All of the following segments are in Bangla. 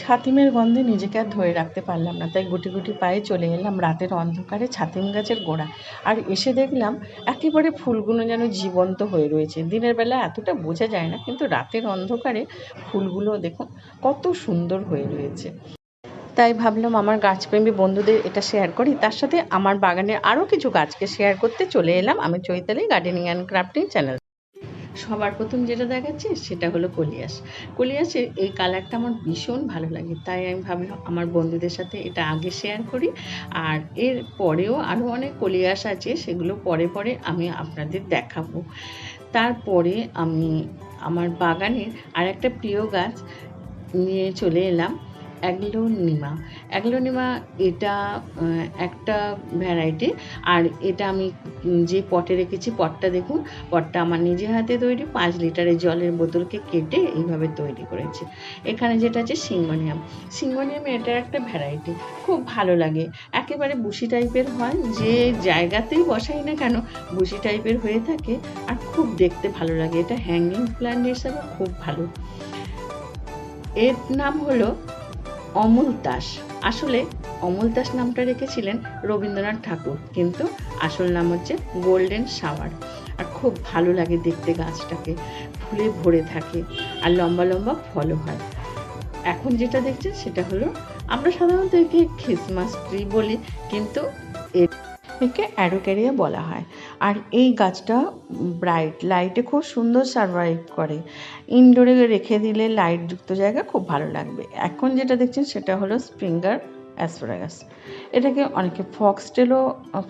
ছাতিমের গন্ধে নিজেকে আর ধরে রাখতে পারলাম না, তাই গুটি গুটি পায়ে চলে এলাম রাতের অন্ধকারে ছাতিম গাছের গোড়া। আর এসে দেখলাম একেবারে ফুলগুলো যেন জীবন্ত হয়ে রয়েছে। দিনের বেলা এতটা বোঝা যায় না, কিন্তু রাতের অন্ধকারে ফুলগুলো দেখুন কত সুন্দর হয়ে রয়েছে। তাই ভাবলাম আমার গাছপ্রেমী বন্ধুদের এটা শেয়ার করি, তার সাথে আমার বাগানের আরও কিছু গাছকে শেয়ার করতে চলে এলাম আমি Chaitali gardening and crafting channel. সবার প্রথম যেটা দেখাচ্ছে সেটা হলো কলিয়াস। কলিয়াসের এই কালারটা আমার ভীষণ ভালো লাগে, তাই আমি ভাবলাম আমার বন্ধুদের সাথে এটা আগে শেয়ার করি। আর এর পরেও আরও অনেক কলিয়াস আছে, সেগুলো পরে পরে আমি আপনাদের দেখাবো। তারপরে আমি আমার বাগানের আর একটা প্রিয় গাছ নিয়ে চলে এলাম, অ্যাগ্লোনিমা। এটা একটা ভ্যারাইটি। আর এটা আমি যে পটে রেখেছি, পটটা দেখুন, পটটা আমার নিজে হাতে তৈরি, 5 লিটারের জলের বোতলকে কেটে এইভাবে তৈরি করেছি। এখানে যেটা আছে সিঙ্গোনিয়াম এটার একটা ভ্যারাইটি, খুব ভালো লাগে। একেবারে বুশি টাইপের হয়, যে জায়গাতেই বসাই না কেন বুশি টাইপের হয়ে থাকে, আর খুব দেখতে ভালো লাগে। এটা হ্যাঙ্গিং প্ল্যান্ট হিসাবে খুব ভালো। এর নাম হলো অমলতাস। আসলে অমলতাস নামটা রেখেছিলেন রবীন্দ্রনাথ ঠাকুর, কিন্তু আসল নাম হচ্ছে গোল্ডেন শাওয়ার। আর খুব ভালো লাগে দেখতে, গাছটাকে ফুলে ভরে থাকে আর লম্বা লম্বা ফলও হয়। এখন যেটা দেখছেন সেটা হলো, আমরা সাধারণত একে ক্রিসমাস ট্রি বলি, কিন্তু একে অ্যারোক্যারিয়া বলা হয়। আর এই গাছটা ব্রাইট লাইটে খুব সুন্দর সারভাইভ করে। ইনডোরে রেখে দিলে লাইটযুক্ত জায়গা খুব ভালো লাগবে। এখন যেটা দেখছেন সেটা হলো স্প্রিঙ্গার অ্যাসপারাগাস। এটাকে অনেকে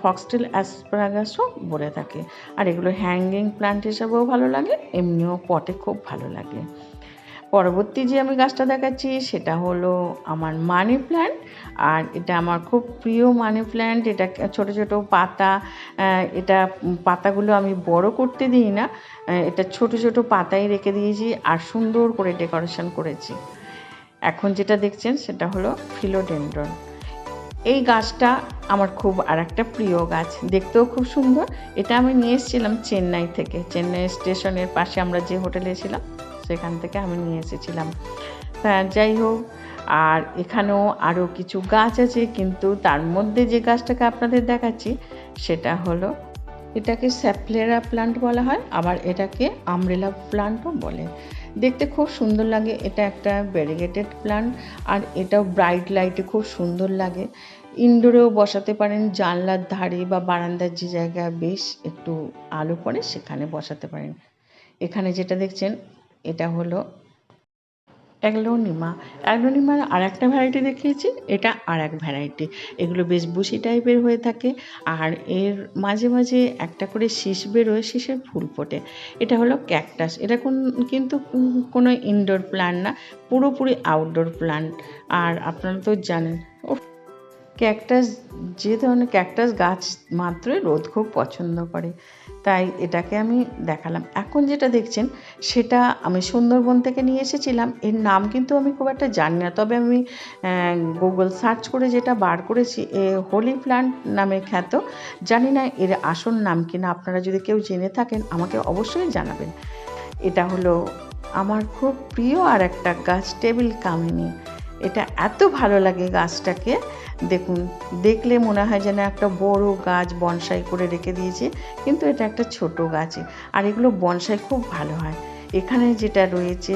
ফক্সটেল অ্যাসপারাগাসও বলে থাকে। আর এগুলো হ্যাঙ্গিং প্ল্যান্ট হিসাবেও ভালো লাগে, এমনিও পটে খুব ভালো লাগে। পরবর্তী যে আমি গাছটা দেখাচ্ছি সেটা হলো আমার মানি প্ল্যান্ট। আর এটা আমার খুব প্রিয় মানি প্ল্যান্ট। এটা ছোট ছোট পাতা, এটা পাতাগুলো আমি বড় করতে দিই না, এটা ছোট ছোট পাতাই রেখে দিয়েছি আর সুন্দর করে ডেকোরেশন করেছি। এখন যেটা দেখছেন সেটা হলো ফিলোডেন্ড্রন। এই গাছটা আমার খুব আর একটা প্রিয় গাছ, দেখতেও খুব সুন্দর। এটা আমি নিয়ে এসেছিলাম চেন্নাই থেকে, চেন্নাই স্টেশনের পাশে আমরা যে হোটেলে ছিলাম সেখান থেকে আমি নিয়ে এসেছিলাম। যাই হোক, আর এখানেও আরও কিছু গাছ আছে, কিন্তু তার মধ্যে যে গাছটাকে আপনাদের দেখাচ্ছি সেটা হলো, এটাকে স্যাপলেরা প্লান্ট বলা হয়, আবার এটাকে আমব্রেলা প্লান্টও বলে। দেখতে খুব সুন্দর লাগে। এটা একটা ভ্যারিগেটেড প্লান্ট, আর এটাও ব্রাইট লাইটে খুব সুন্দর লাগে। ইনডোরেও বসাতে পারেন, জানলার ধারে বা বারান্দার যে জায়গায় বেশ একটু আলো পড়ে সেখানে বসাতে পারেন। এখানে যেটা দেখছেন এটা হলো অ্যাগ্লোনিমার আর একটা ভ্যারাইটি দেখিয়েছি, এটা আর এক ভ্যারাইটি। এগুলো বেশ বুশি টাইপের হয়ে থাকে, আর এর মাঝে মাঝে একটা করে শীষ বেরোয়, শীষের ফুল ফোটে। এটা হলো ক্যাকটাস। এটা কিন্তু কোনো ইনডোর প্ল্যান্ট না, পুরোপুরি আউটডোর প্ল্যান্ট। আর আপনারা তো জানেন ক্যাকটাস, যে ধরনের ক্যাকটাস গাছ মাত্রই রোদ খুব পছন্দ করে, তাই এটাকে আমি দেখালাম। এখন যেটা দেখছেন সেটা আমি সুন্দরবন থেকে নিয়ে এসেছিলাম। এর নাম কিন্তু আমি খুব একটা জানি না, তবে আমি গুগল সার্চ করে যেটা বার করেছি, হোলি প্ল্যান্ট নামে খ্যাত। জানি না এর আসল নাম কিনা, আপনারা যদি কেউ জেনে থাকেন আমাকে অবশ্যই জানাবেন। এটা হলো আমার খুব প্রিয় আর একটা গাছ, টেবিল কামিনী। এটা এত ভালো লাগে গাছটাকে, দেখুন, দেখলে মনে হয় যেন একটা বড় গাছ বনসাই করে রেখে দিয়েছে, কিন্তু এটা একটা ছোট গাছ। আর এগুলো বনসাই খুব ভালো হয়। এখানে যেটা রয়েছে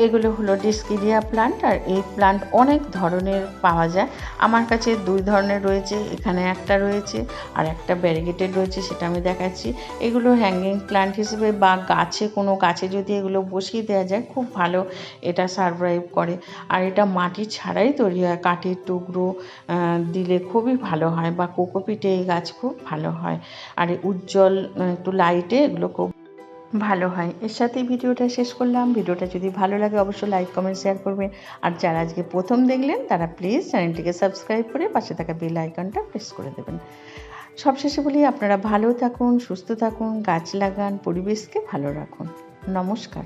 এগুলো হলো ডিসকিডিয়া প্লান্ট। আর এই প্লান্ট অনেক ধরনের পাওয়া যায়, আমার কাছে 2 ধরনের রয়েছে। এখানে একটা রয়েছে আর একটা ভ্যারিগেটেড রয়েছে, সেটা আমি দেখাচ্ছি। এগুলো হ্যাঙ্গিং প্লান্ট হিসেবে বা কোনো গাছে যদি এগুলো বসিয়ে দেওয়া যায় খুব ভালো এটা সারভাইভ করে। আর এটা মাটি ছাড়াই তৈরি হয়, কাঠের টুকরো দিলে খুবই ভালো হয়, বা কোকোপিটে এই গাছ খুব ভালো হয়। আর উজ্জ্বল একটু লাইটে এগুলো খুব ভালো হয়। এর সাথেই ভিডিওটা শেষ করলাম। ভিডিওটা যদি ভালো লাগে অবশ্যই লাইক কমেন্ট শেয়ার করবেন। আর যারা আজকে প্রথম দেখলেন তারা প্লিজ চ্যানেলটিকে সাবস্ক্রাইব করে পাশে থাকা বেল আইকনটা প্রেস করে দেবেন। সবশেষে বলি, আপনারা ভালো থাকুন, সুস্থ থাকুন, গাছ লাগান, পরিবেশকে ভালো রাখুন। নমস্কার।